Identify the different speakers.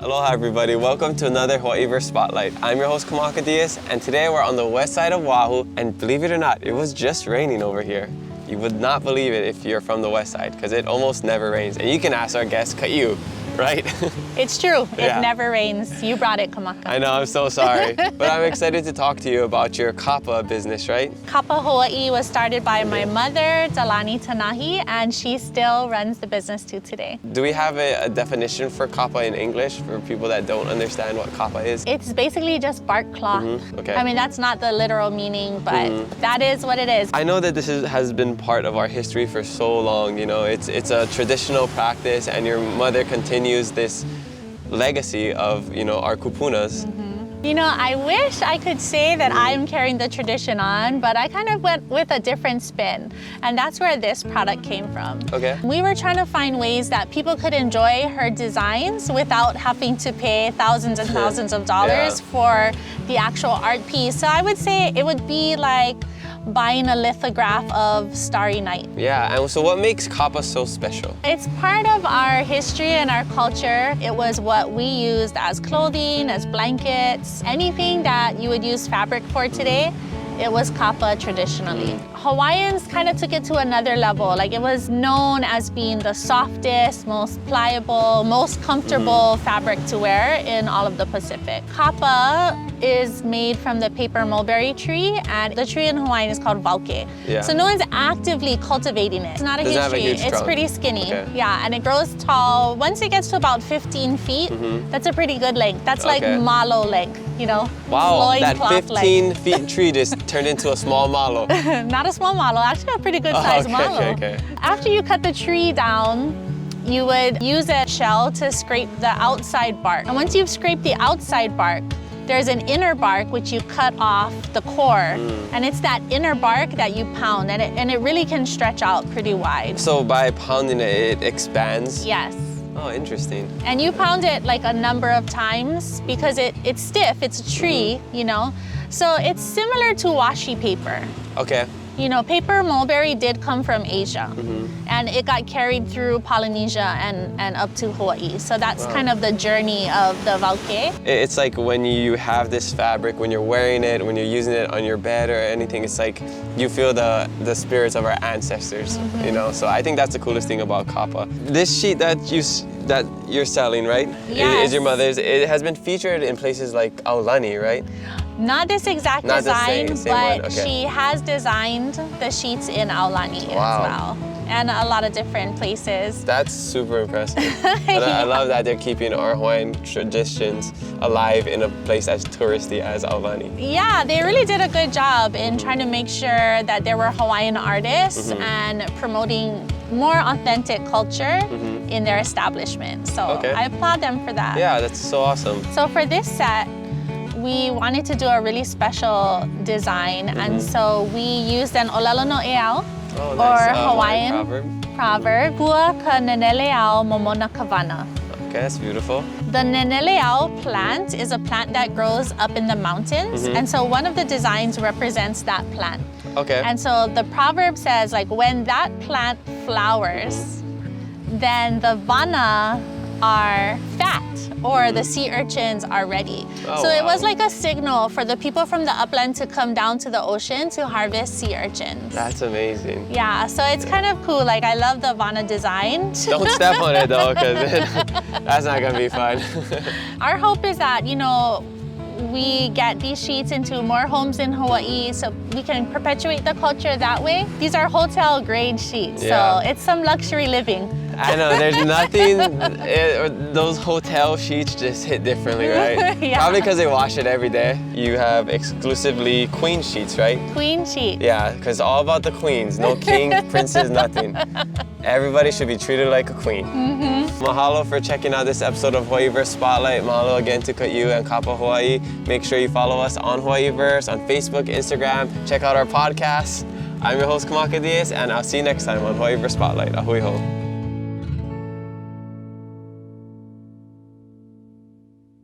Speaker 1: Aloha everybody, welcome to another Hawaiiverse Spotlight. I'm your host Kamaka, and today we're on the west side of Oahu, and believe it or not, it was just raining over here. You would not believe it if you're from the west side, because it almost never rains. And you can ask our guest, Kai'u, right?
Speaker 2: It's true,
Speaker 1: Yeah.
Speaker 2: It never rains. You brought it, Kamaka.
Speaker 1: I know, I'm so sorry. But I'm excited to talk to you about your Kapa business, right?
Speaker 2: Kapa Hawaii was started by my mother, Dalani Tanahy, and she still runs the business to today.
Speaker 1: Do we have a definition for Kapa in English for people that don't understand what Kapa is?
Speaker 2: It's basically just bark cloth.
Speaker 1: Okay.
Speaker 2: I mean, that's not the literal meaning, but that is what it is.
Speaker 1: I know that this has been part of our history for so long, you know, it's a traditional practice, and your mother continues this legacy of, you know, our kupunas.
Speaker 2: You know, I wish I could say that I'm carrying the tradition on, but I kind of went with a different spin, and that's where this product came from.
Speaker 1: Okay.
Speaker 2: We were trying to find ways that people could enjoy her designs without having to pay thousands and thousands of dollars for the actual art piece. So I would say it would be like buying a lithograph of Starry Night.
Speaker 1: Yeah, and so what makes Kapa so special?
Speaker 2: It's part of our history and our culture. It was what we used as clothing, as blankets, anything that you would use fabric for today. It was Kapa traditionally. Hawaiians kind of took it to another level. Like, it was known as being the softest, most pliable, most comfortable fabric to wear in all of the Pacific. Kapa is made from the paper mulberry tree, and the tree in Hawaiian is called vauke.
Speaker 1: Yeah.
Speaker 2: So no one's actively cultivating it. It's not a
Speaker 1: Doesn't
Speaker 2: huge
Speaker 1: have a
Speaker 2: tree.
Speaker 1: huge
Speaker 2: It's
Speaker 1: trunk.
Speaker 2: pretty skinny.
Speaker 1: Okay.
Speaker 2: Yeah, and it grows tall. Once it gets to about 15 feet, that's a pretty good length. That's like malo length, you know?
Speaker 1: Wow, that
Speaker 2: Loincloth
Speaker 1: 15 feet tree just turned into a small malo.
Speaker 2: Not a small malo, actually a pretty good sized malo.
Speaker 1: Okay.
Speaker 2: After you cut the tree down, you would use a shell to scrape the outside bark. And once you've scraped the outside bark, there's an inner bark which you cut off the core, and it's that inner bark that you pound, and it really can stretch out pretty wide.
Speaker 1: So by pounding it, it expands?
Speaker 2: Yes.
Speaker 1: Oh, interesting.
Speaker 2: And you pound it like a number of times because it's stiff, it's a tree, you know? So it's similar to washi paper.
Speaker 1: Okay.
Speaker 2: You know, paper mulberry did come from Asia, and it got carried through Polynesia and up to Hawaii. So that's kind of the journey of the vauke.
Speaker 1: It's like when you have this fabric, when you're wearing it, when you're using it on your bed or anything, it's like you feel the spirits of our ancestors, you know? So I think that's the coolest thing about Kapa. This sheet that you're selling, right?
Speaker 2: Yes.
Speaker 1: Is your mother's. It has been featured in places like Aulani, right?
Speaker 2: Not this exact
Speaker 1: Not the
Speaker 2: design,
Speaker 1: same
Speaker 2: but
Speaker 1: one, okay.
Speaker 2: she has designed the sheets in Aulani as well, and a lot of different places.
Speaker 1: That's super impressive. And I love that they're keeping our Hawaiian traditions alive in a place as touristy as Aulani.
Speaker 2: Yeah, they really did a good job in trying to make sure that there were Hawaiian artists and promoting more authentic culture in their establishment. So I applaud them for that.
Speaker 1: Yeah, that's so awesome.
Speaker 2: So for this set, we wanted to do a really special design, and so we used an olelo no eau, or Hawaiian proverb, Kua ka neneleau momona kavana.
Speaker 1: Okay, that's beautiful.
Speaker 2: The neneleau plant is a plant that grows up in the mountains, and so one of the designs represents that plant.
Speaker 1: Okay.
Speaker 2: And so the proverb says, like, when that plant flowers, then the vana are fat, or the sea urchins are ready. So it was like a signal for the people from the upland to come down to the ocean to harvest sea urchins.
Speaker 1: That's amazing.
Speaker 2: Yeah, so it's kind of cool. Like, I love the vana design.
Speaker 1: Don't step on it though, because that's not gonna be fun.
Speaker 2: Our hope is that, you know, we get these sheets into more homes in Hawaii so we can perpetuate the culture that way. These are hotel grade sheets, so it's some luxury living.
Speaker 1: I know, there's nothing, those hotel sheets just hit differently, right?
Speaker 2: Yeah.
Speaker 1: Probably because they wash it every day. You have exclusively queen sheets, right?
Speaker 2: Queen sheet.
Speaker 1: Yeah, because all about the queens, no king, princess, nothing. Everybody should be treated like a queen. Mahalo for checking out this episode of Hawaiiverse Spotlight. Mahalo again to Kai'u and Kapa Hawaii. Make sure you follow us on Hawaiiverse, on Facebook, Instagram. Check out our podcasts. I'm your host, Kamaka, and I'll see you next time on Hawaiiverse Spotlight. Ahui ho.